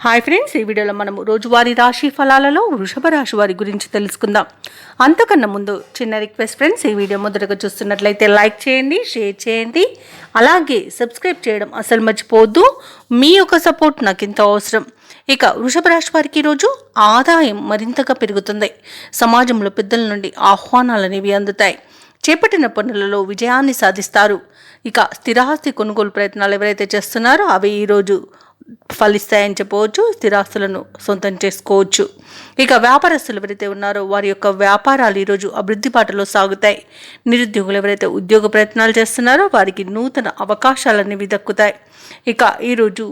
Hi friends, ఈ వీడియోలో మనము రోజువారీ రాశి ఫలాలలో వృషభ రాశి వారి గురించి తెలుసుకుందాం. అంతకన్నా ముందు చిన్న రిక్వెస్ట్ ఫ్రెండ్స్, ఈ వీడియో మొదటగా చూస్తున్నట్లయితే లైక్ చేయండి, షేర్ చేయండి, అలాగే సబ్స్క్రైబ్ చేయడం అసలు మర్చిపోవద్దు. మీ యొక్క సపోర్ట్ నాకు ఎంతో అవసరం. ఇక వృషభ రాశి వారికి ఈరోజు ఆదాయం మరింతగా పెరుగుతుంది. సమాజంలో పెద్దల నుండి ఆహ్వానాలు అనేవి అందుతాయి. చేపట్టిన పనులలో విజయాన్ని సాధిస్తారు. ఇక స్థిరాస్తి కొనుగోలు ప్రయత్నాలు ఎవరైతే చేస్తున్నారో అవి ఈరోజు ఫలిస్తాయని చెప్పవచ్చు. స్థిరాస్తులను సొంతం చేసుకోవచ్చు. ఇక వ్యాపారస్తులు ఎవరైతే ఉన్నారో వారి యొక్క వ్యాపారాలు ఈరోజు అభివృద్ధి బాటలో సాగుతాయి. నిరుద్యోగులు ఎవరైతే ఉద్యోగ ప్రయత్నాలు చేస్తున్నారో వారికి నూతన అవకాశాలనేవి దక్కుతాయి. ఇక ఈరోజు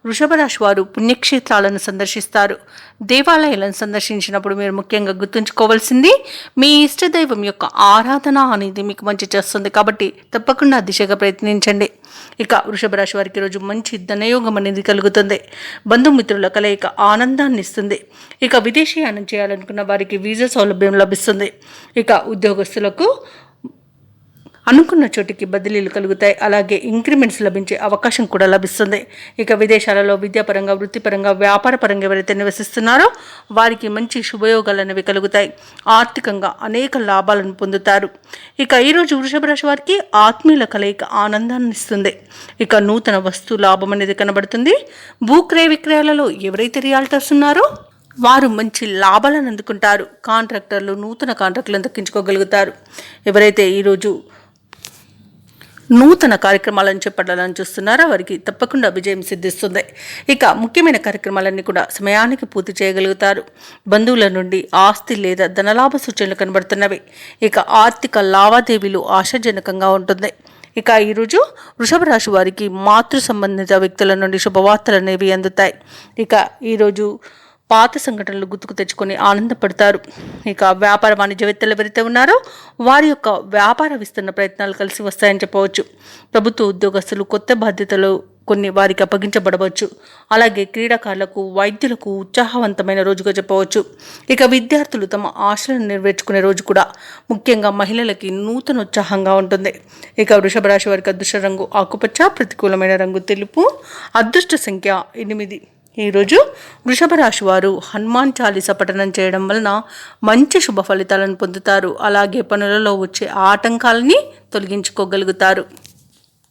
వృషభ రాశి వారు పుణ్యక్షేత్రాలను సందర్శిస్తారు. దేవాలయాలను సందర్శించినప్పుడు మీరు ముఖ్యంగా గుర్తుంచుకోవాల్సింది మీ ఇష్టదైవం యొక్క ఆరాధన అనేది మీకు మంచి చేస్తుంది. కాబట్టి తప్పకుండా దిశగా ప్రయత్నించండి. ఇక వృషభ రాశి వారికి ఈరోజు మంచి ధనయోగం అనేది కలుగుతుంది. బంధుమిత్రుల కలయిక ఆనందాన్ని ఇస్తుంది. ఇక విదేశీయానం చేయాలనుకున్న వారికి వీసా సౌలభ్యం లభిస్తుంది. ఇక ఉద్యోగస్తులకు అనుకున్న చోటికి బదిలీలు కలుగుతాయి. అలాగే ఇంక్రిమెంట్స్ లభించే అవకాశం కూడా లభిస్తుంది. ఇక విదేశాలలో విద్యాపరంగా, వృత్తిపరంగా, వ్యాపారపరంగా ఎవరైతే నివసిస్తున్నారో వారికి మంచి శుభయోగాలు అనేవి కలుగుతాయి. ఆర్థికంగా అనేక లాభాలను పొందుతారు. ఇక ఈరోజు వృషభ రాశి వారికి ఆత్మీయుల కలయిక ఆనందాన్ని ఇస్తుంది. ఇక నూతన వస్తు లాభం అనేది కనబడుతుంది. భూక్రయ విక్రయాలలో ఎవరైతే రియాల్టర్స్ ఉన్నారో వారు మంచి లాభాలను అందుకుంటారు. కాంట్రాక్టర్లు నూతన కాంట్రాక్టులను దక్కించుకోగలుగుతారు. ఎవరైతే ఈరోజు నూతన కార్యక్రమాలను చేపట్టాలని చూస్తున్నారో వారికి తప్పకుండా విజయం సిద్ధిస్తుంది. ఇక ముఖ్యమైన కార్యక్రమాలన్నీ కూడా సమయానికి పూర్తి చేయగలుగుతారు. బంధువుల నుండి ఆస్తి లేదా ధనలాభ సూచనలు కనబడుతున్నవి. ఇక ఆర్థిక లావాదేవీలు ఆశాజనకంగా ఉంటుంది. ఇక ఈరోజు వృషభ రాశి వారికి మాతృ సంబంధిత వ్యక్తుల నుండి శుభవార్తలు అనేవి అందుతాయి. ఇక ఈరోజు పాత సంఘటనలు గుర్తుకు తెచ్చుకొని ఆనందపడతారు. ఇక వ్యాపార వాణిజ్యవేత్తలు ఎవరైతే ఉన్నారో వారి యొక్క వ్యాపార విస్తరణ ప్రయత్నాలు కలిసి వస్తాయని చెప్పవచ్చు. ప్రభుత్వ ఉద్యోగస్తులు కొత్త బాధ్యతలు కొన్ని వారికి అప్పగించబడవచ్చు. అలాగే క్రీడాకారులకు, వైద్యులకు ఉత్సాహవంతమైన రోజుగా చెప్పవచ్చు. ఇక విద్యార్థులు తమ ఆశలను నెరవేర్చుకునే రోజు కూడా. ముఖ్యంగా మహిళలకి నూతన ఉత్సాహంగా ఉంటుంది. ఇక వృషభ రాశి వారికి అదృష్ట రంగు ఆకుపచ్చ, ప్రతికూలమైన రంగు తెలుపు, అదృష్ట సంఖ్య 8. ఈరోజు వృషభ రాశి వారు హనుమాన్ చాలీస పఠనం చేయడం వలన మంచి శుభ ఫలితాలను పొందుతారు. అలాగే పనులలో వచ్చే ఆటంకాలని తొలగించుకోగలుగుతారు.